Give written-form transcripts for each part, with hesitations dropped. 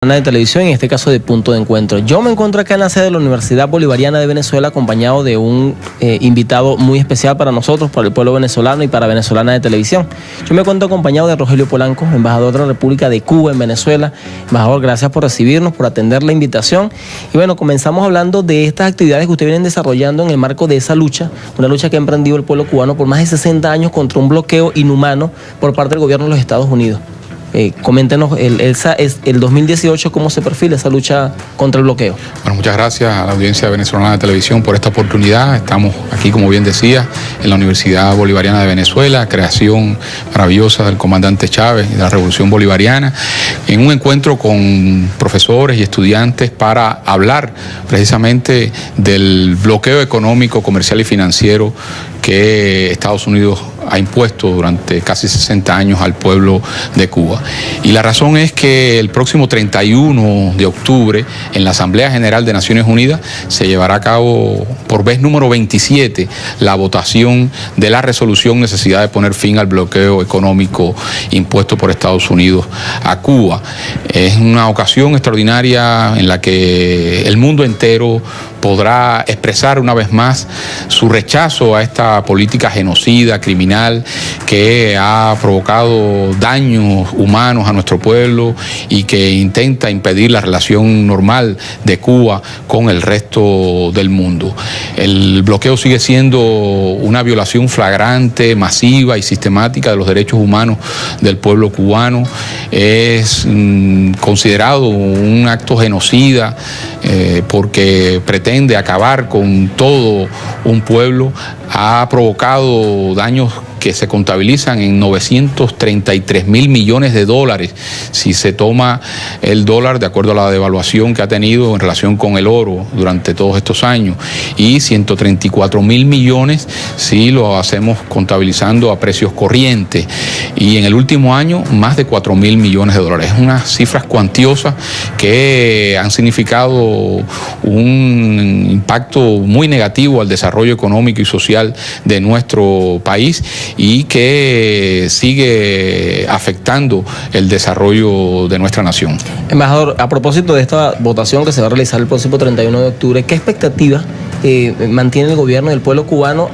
De televisión, en este caso de Punto de Encuentro. Yo me encuentro acá en la sede de la Universidad Bolivariana de Venezuela acompañado de un invitado muy especial para nosotros, para el pueblo venezolano y para Venezolana de Televisión. Yo me encuentro acompañado de Rogelio Polanco, embajador de la República de Cuba en Venezuela. Embajador, gracias por recibirnos, por atender la invitación. Y bueno, comenzamos hablando de estas actividades que ustedes vienen desarrollando en el marco de esa lucha, una lucha que ha emprendido el pueblo cubano por más de 60 años contra un bloqueo inhumano por parte del gobierno de los Estados Unidos. Coméntenos el 2018, cómo se perfila esa lucha contra el bloqueo. Bueno, muchas gracias a la audiencia venezolana de televisión por esta oportunidad. Estamos aquí, como bien decía, en la Universidad Bolivariana de Venezuela, creación maravillosa del comandante Chávez y de la Revolución Bolivariana, en un encuentro con profesores y estudiantes para hablar precisamente del bloqueo económico, comercial y financiero que Estados Unidos ha impuesto durante casi 60 años al pueblo de Cuba. Y la razón es que el próximo 31 de octubre, en la Asamblea General de Naciones Unidas, se llevará a cabo por vez número 27 la votación de la resolución necesidad de poner fin al bloqueo económico impuesto por Estados Unidos a Cuba. Es una ocasión extraordinaria en la que el mundo entero podrá expresar una vez más su rechazo a esta política genocida, criminal, que ha provocado daños humanos a nuestro pueblo y que intenta impedir la relación normal de Cuba con el resto del mundo. El bloqueo sigue siendo una violación flagrante, masiva y sistemática de los derechos humanos del pueblo cubano. Es considerado un acto genocida porque pretende acabar con todo un pueblo. Ha provocado daños que se contabilizan en 933.000 millones de dólares si se toma el dólar de acuerdo a la devaluación que ha tenido en relación con el oro durante todos estos años, y 134.000 millones si lo hacemos contabilizando a precios corrientes, y en el último año más de 4.000 millones de dólares. Unas cifras cuantiosas que han significado un impacto muy negativo al desarrollo económico y social de nuestro país y que sigue afectando el desarrollo de nuestra nación. Embajador, a propósito de esta votación que se va a realizar el próximo 31 de octubre, ¿qué expectativas mantiene el gobierno del pueblo cubano,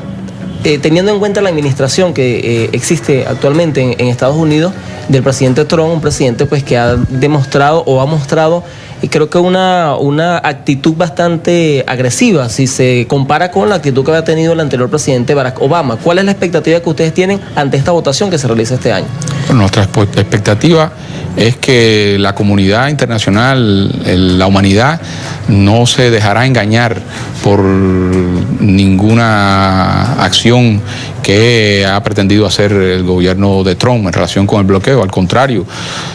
teniendo en cuenta la administración que existe actualmente en Estados Unidos del presidente Trump, un presidente pues que ha demostrado o ha mostrado creo que una actitud bastante agresiva si se compara con la actitud que había tenido el anterior presidente Barack Obama? ¿Cuál es la expectativa que ustedes tienen ante esta votación que se realiza este año? Bueno, nuestra expectativa es que la comunidad internacional, la humanidad, no se dejará engañar por ninguna acción que ha pretendido hacer el gobierno de Trump en relación con el bloqueo. Al contrario,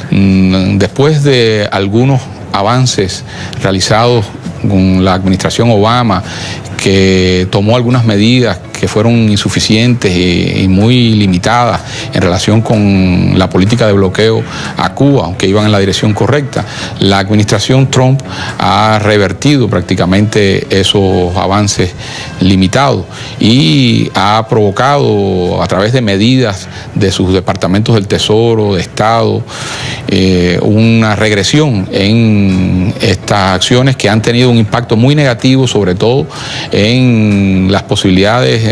después de algunos avances realizados con la administración Obama, que tomó algunas medidas que fueron insuficientes y muy limitadas en relación con la política de bloqueo a Cuba, aunque iban en la dirección correcta, la administración Trump ha revertido prácticamente esos avances limitados y ha provocado a través de medidas de sus departamentos del Tesoro, de Estado, una regresión en estas acciones que han tenido un impacto muy negativo, sobre todo en las posibilidades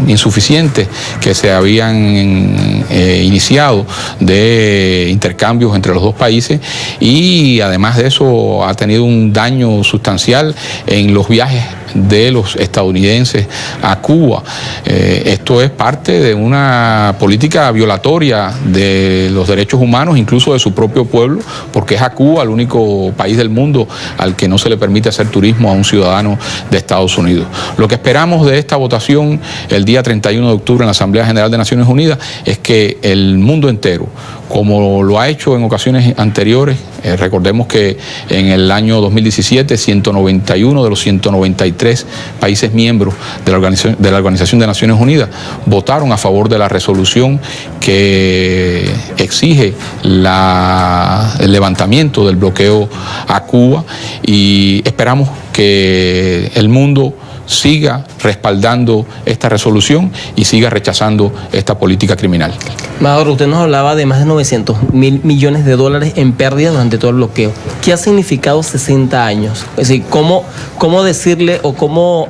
insuficientes que se habían iniciado de intercambios entre los dos países, y además de eso ha tenido un daño sustancial en los viajes de los estadounidenses a Cuba. Esto es parte de una política violatoria de los derechos humanos, incluso de su propio pueblo, porque es a Cuba el único país del mundo al que no se le permite hacer turismo a un ciudadano de Estados Unidos. Lo que esperamos de esta votación el día 31 de octubre en la Asamblea General de Naciones Unidas es que el mundo entero, como lo ha hecho en ocasiones anteriores, recordemos que en el año 2017 191 de los 193 países miembros de la Organización de Naciones Unidas votaron a favor de la resolución que exige el levantamiento del bloqueo a Cuba, y esperamos que el mundo siga respaldando esta resolución y siga rechazando esta política criminal. Embajador, usted nos hablaba de más de 900.000 millones de dólares en pérdida durante todo el bloqueo. ¿Qué ha significado 60 años? Es decir, ¿cómo decirle o cómo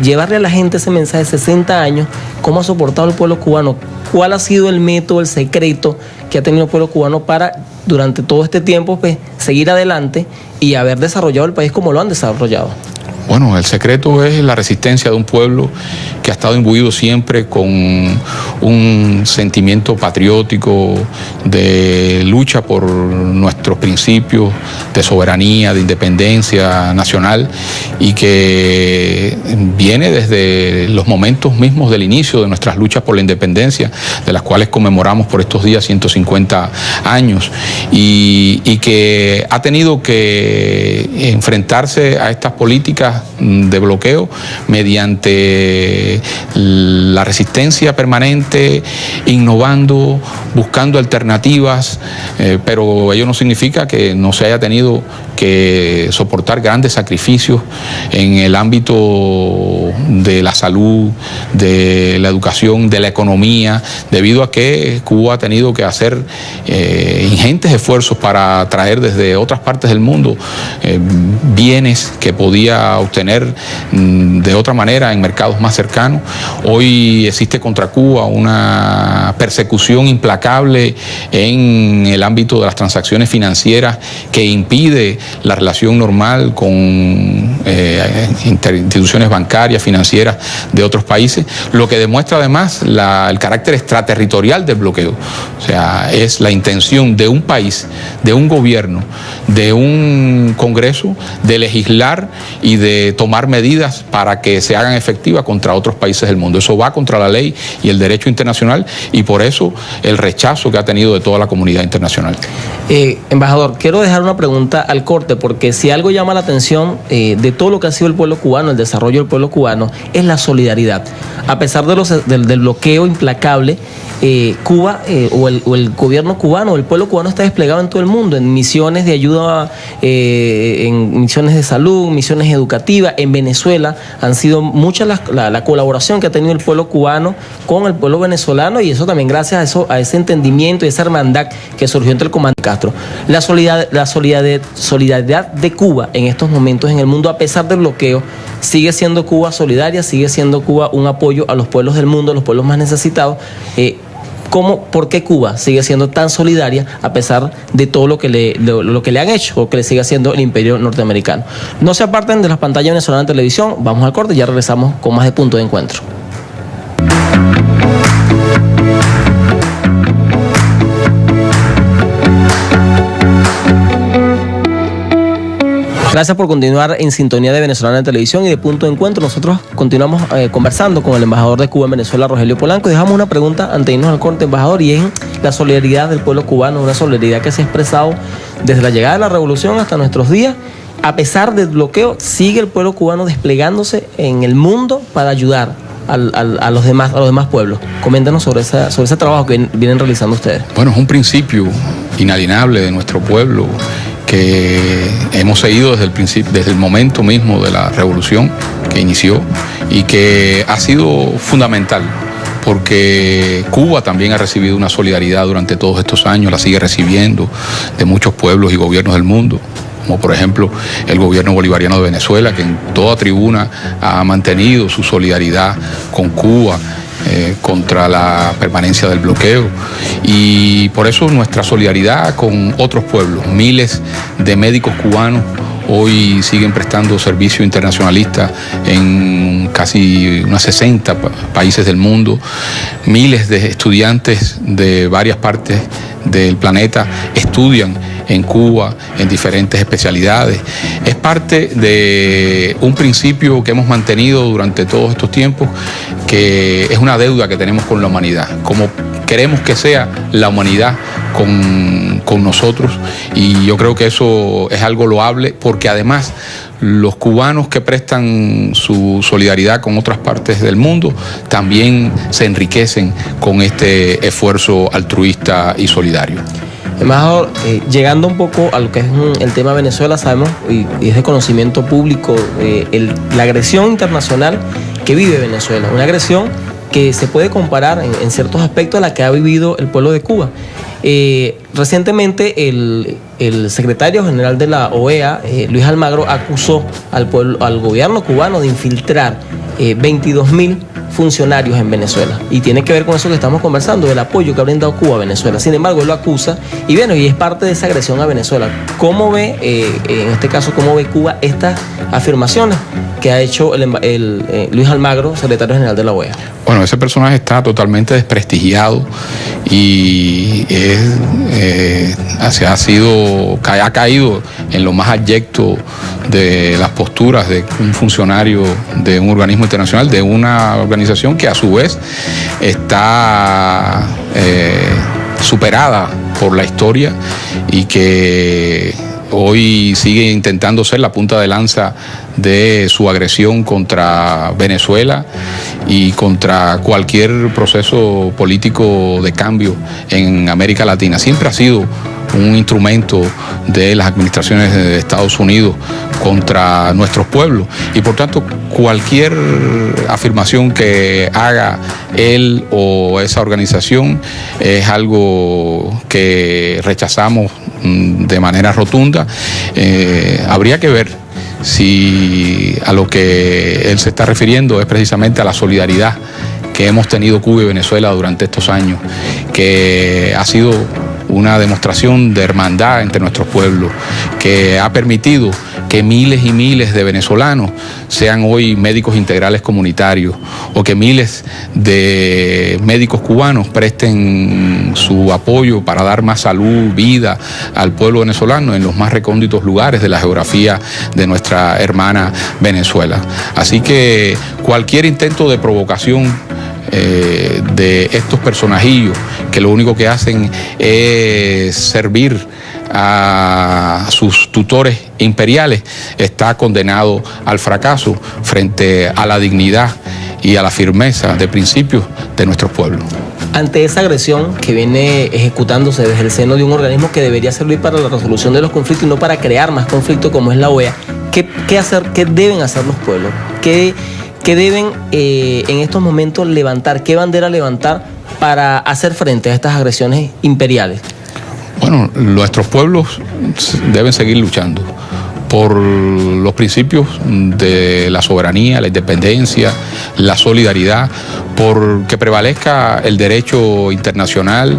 llevarle a la gente ese mensaje de 60 años? ¿Cómo ha soportado el pueblo cubano? ¿Cuál ha sido el método, el secreto que ha tenido el pueblo cubano para durante todo este tiempo pues, seguir adelante y haber desarrollado el país como lo han desarrollado? Bueno, el secreto es la resistencia de un pueblo que ha estado imbuido siempre con un sentimiento patriótico de lucha por nuestros principios de soberanía, de independencia nacional, y que viene desde los momentos mismos del inicio de nuestras luchas por la independencia, de las cuales conmemoramos por estos días 150 años, y que ha tenido que enfrentarse a estas políticas de bloqueo mediante la resistencia permanente, innovando, buscando alternativas, pero ello no significa que no se haya tenido que soportar grandes sacrificios en el ámbito de la salud, de la educación, de la economía, debido a que Cuba ha tenido que hacer ingentes esfuerzos para traer desde otras partes del mundo bienes que podía obtener de otra manera en mercados más cercanos. Hoy existe contra Cuba una persecución implacable en el ámbito de las transacciones financieras que impide la relación normal con instituciones bancarias, financieras de otros países, lo que demuestra además el carácter extraterritorial del bloqueo. O sea, es la intención de un país, de un gobierno, de un Congreso, de legislar y de tomar medidas para que se hagan efectivas contra otros países del mundo. Eso va contra la ley y el derecho internacional, y por eso el rechazo que ha tenido de toda la comunidad internacional. Embajador, quiero dejar una pregunta al corte, porque si algo llama la atención de todo lo que ha sido el pueblo cubano, el desarrollo del pueblo cubano, es la solidaridad. A pesar del bloqueo implacable, Cuba o el gobierno cubano, el pueblo cubano está desplegado en todo el mundo, en misiones de ayuda, en misiones de salud, misiones educativas. En Venezuela han sido mucha la colaboración que ha tenido el pueblo cubano con el pueblo venezolano, y eso también gracias a ese entendimiento y esa hermandad que surgió entre el comandante Castro. La solidaridad de Cuba en estos momentos en el mundo, a pesar del bloqueo, sigue siendo Cuba solidaria, sigue siendo Cuba un apoyo a los pueblos del mundo, a los pueblos más necesitados. ¿Por qué Cuba sigue siendo tan solidaria a pesar de todo lo que le han hecho o que le sigue haciendo el imperio norteamericano? No se aparten de las pantallas venezolanas de televisión, vamos al corte y ya regresamos con más de Punto de Encuentro. Gracias por continuar en sintonía de Venezolana de Televisión y de Punto de Encuentro. Nosotros continuamos conversando con el embajador de Cuba en Venezuela, Rogelio Polanco, y dejamos una pregunta antes de irnos al corte, embajador, y es la solidaridad del pueblo cubano, una solidaridad que se ha expresado desde la llegada de la revolución hasta nuestros días. A pesar del bloqueo, sigue el pueblo cubano desplegándose en el mundo para ayudar a los demás pueblos. Coméntanos sobre ese trabajo que vienen realizando ustedes. Bueno, es un principio inalienable de nuestro pueblo que hemos seguido desde el principio, desde el momento mismo de la revolución que inició, y que ha sido fundamental, porque Cuba también ha recibido una solidaridad durante todos estos años, la sigue recibiendo de muchos pueblos y gobiernos del mundo, como por ejemplo el gobierno bolivariano de Venezuela, que en toda tribuna ha mantenido su solidaridad con Cuba contra la permanencia del bloqueo, y por eso nuestra solidaridad con otros pueblos. Miles de médicos cubanos hoy siguen prestando servicio internacionalista en casi unas 60 países del mundo. Miles de estudiantes de varias partes del planeta estudian en Cuba en diferentes especialidades. Es parte de un principio que hemos mantenido durante todos estos tiempos, que es una deuda que tenemos con la humanidad, como queremos que sea la humanidad con nosotros, y yo creo que eso es algo loable, porque además los cubanos que prestan su solidaridad con otras partes del mundo también se enriquecen con este esfuerzo altruista y solidario. Embajador, llegando un poco a lo que es el tema de Venezuela, sabemos, y es de conocimiento público, la agresión internacional que vive Venezuela, una agresión que se puede comparar en ciertos aspectos a la que ha vivido el pueblo de Cuba. Recientemente el secretario general de la OEA, Luis Almagro, acusó al gobierno cubano de infiltrar 22.000 funcionarios en Venezuela, y tiene que ver con eso que estamos conversando, del apoyo que ha brindado Cuba a Venezuela. Sin embargo, él lo acusa y bueno, y es parte de esa agresión a Venezuela. ¿Cómo ve, en este caso, cómo ve Cuba estas afirmaciones que ha hecho Luis Almagro, secretario general de la OEA? Bueno, ese personaje está totalmente desprestigiado y ha caído en lo más abyecto de las posturas de un funcionario de un organismo internacional, de una organización que a su vez está superada por la historia y que hoy sigue intentando ser la punta de lanza de su agresión contra Venezuela y contra cualquier proceso político de cambio en América Latina. Siempre ha sido un instrumento de las administraciones de Estados Unidos contra nuestros pueblos, y por tanto cualquier afirmación que haga él o esa organización es algo que rechazamos de manera rotunda. Habría que ver si a lo que él se está refiriendo es precisamente a la solidaridad que hemos tenido Cuba y Venezuela durante estos años, que ha sido una demostración de hermandad entre nuestros pueblos, que ha permitido que miles y miles de venezolanos sean hoy médicos integrales comunitarios, o que miles de médicos cubanos presten su apoyo para dar más salud, vida al pueblo venezolano en los más recónditos lugares de la geografía de nuestra hermana Venezuela. Así que cualquier intento de provocación de estos personajillos que lo único que hacen es servir a sus tutores imperiales está condenado al fracaso frente a la dignidad y a la firmeza de principios de nuestros pueblos. Ante esa agresión que viene ejecutándose desde el seno de un organismo que debería servir para la resolución de los conflictos y no para crear más conflictos como es la OEA, ¿qué hacer? ¿Qué deben hacer los pueblos? ¿Qué deben en estos momentos levantar? ¿Qué bandera levantar para hacer frente a estas agresiones imperiales? Bueno, nuestros pueblos deben seguir luchando por los principios de la soberanía, la independencia, la solidaridad, porque prevalezca el derecho internacional,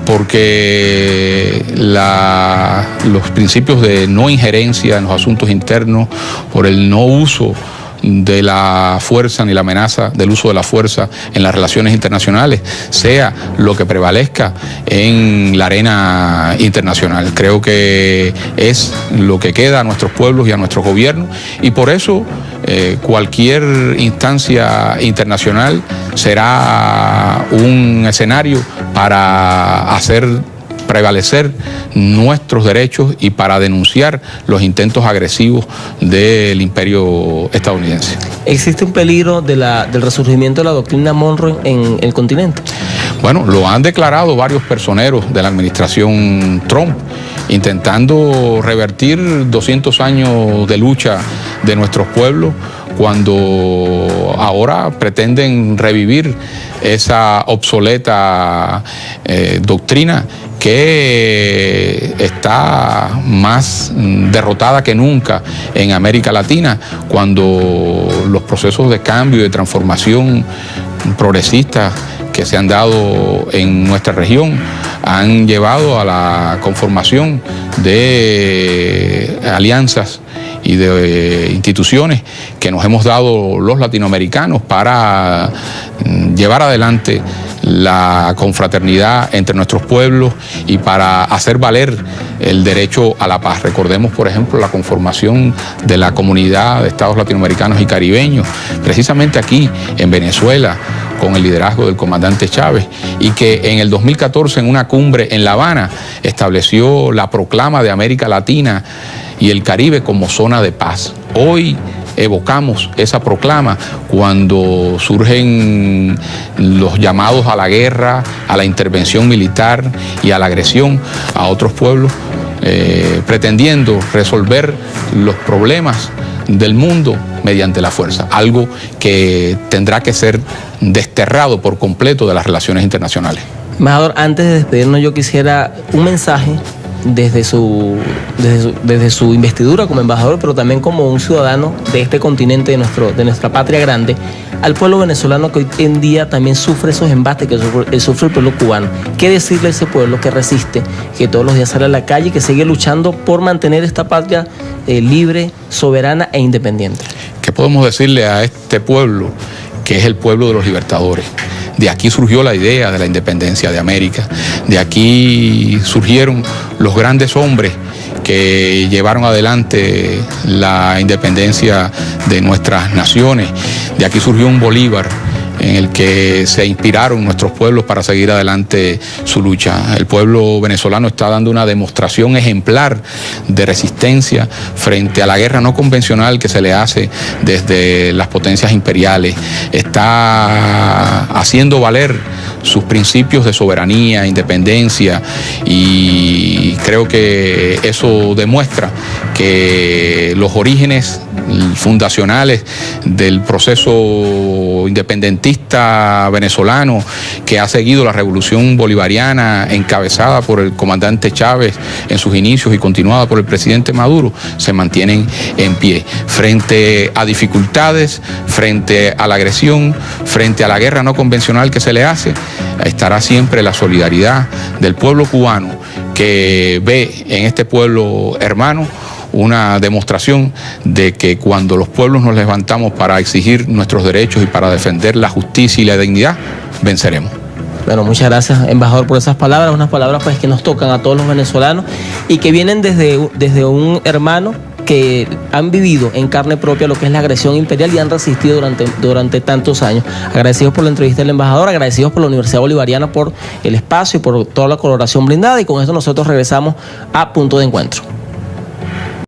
porque los principios de no injerencia en los asuntos internos, por el no uso de la fuerza ni la amenaza del uso de la fuerza en las relaciones internacionales sea lo que prevalezca en la arena internacional. Creo que es lo que queda a nuestros pueblos y a nuestros gobiernos, y por eso cualquier instancia internacional será un escenario para hacer prevalecer nuestros derechos y para denunciar los intentos agresivos del imperio estadounidense. ¿Existe un peligro del resurgimiento de la doctrina Monroe en el continente? Bueno, lo han declarado varios personeros de la administración Trump, intentando revertir 200 años de lucha de nuestros pueblos, cuando ahora pretenden revivir esa obsoleta doctrina que está más derrotada que nunca en América Latina, cuando los procesos de cambio y de transformación progresistas que se han dado en nuestra región han llevado a la conformación de alianzas y de instituciones que nos hemos dado los latinoamericanos para llevar adelante la confraternidad entre nuestros pueblos y para hacer valer el derecho a la paz. Recordemos, por ejemplo, la conformación de la Comunidad de Estados Latinoamericanos y Caribeños, precisamente aquí en Venezuela, con el liderazgo del comandante Chávez, y que en el 2014 en una cumbre en La Habana estableció la proclama de América Latina y el Caribe como zona de paz. Hoy evocamos esa proclama cuando surgen los llamados a la guerra, a la intervención militar y a la agresión a otros pueblos, pretendiendo resolver los problemas del mundo mediante la fuerza, algo que tendrá que ser desterrado por completo de las relaciones internacionales. Embajador, antes de despedirnos, yo quisiera un mensaje desde su investidura como embajador, pero también como un ciudadano de este continente, de nuestra patria grande, al pueblo venezolano que hoy en día también sufre esos embates que sufre el pueblo cubano. ¿Qué decirle a ese pueblo que resiste, que todos los días sale a la calle y que sigue luchando por mantener esta patria libre, soberana e independiente? ¿Qué podemos decirle a este pueblo, que es el pueblo de los libertadores? De aquí surgió la idea de la independencia de América, de aquí surgieron los grandes hombres que llevaron adelante la independencia de nuestras naciones, de aquí surgió un Bolívar en el que se inspiraron nuestros pueblos para seguir adelante su lucha. El pueblo venezolano está dando una demostración ejemplar de resistencia frente a la guerra no convencional que se le hace desde las potencias imperiales. Está haciendo valer sus principios de soberanía, independencia, y creo que eso demuestra que los orígenes fundacionales del proceso independentista venezolano que ha seguido la revolución bolivariana encabezada por el comandante Chávez en sus inicios y continuada por el presidente Maduro se mantienen en pie frente a dificultades, frente a la agresión, frente a la guerra no convencional que se le hace. Estará siempre la solidaridad del pueblo cubano, que ve en este pueblo hermano una demostración de que cuando los pueblos nos levantamos para exigir nuestros derechos y para defender la justicia y la dignidad, venceremos. Bueno, muchas gracias, embajador, por esas palabras, unas palabras pues que nos tocan a todos los venezolanos y que vienen desde un hermano que han vivido en carne propia lo que es la agresión imperial y han resistido durante tantos años. Agradecidos por la entrevista del embajador, agradecidos por la Universidad Bolivariana por el espacio y por toda la colaboración brindada, y con esto nosotros regresamos a Punto de Encuentro.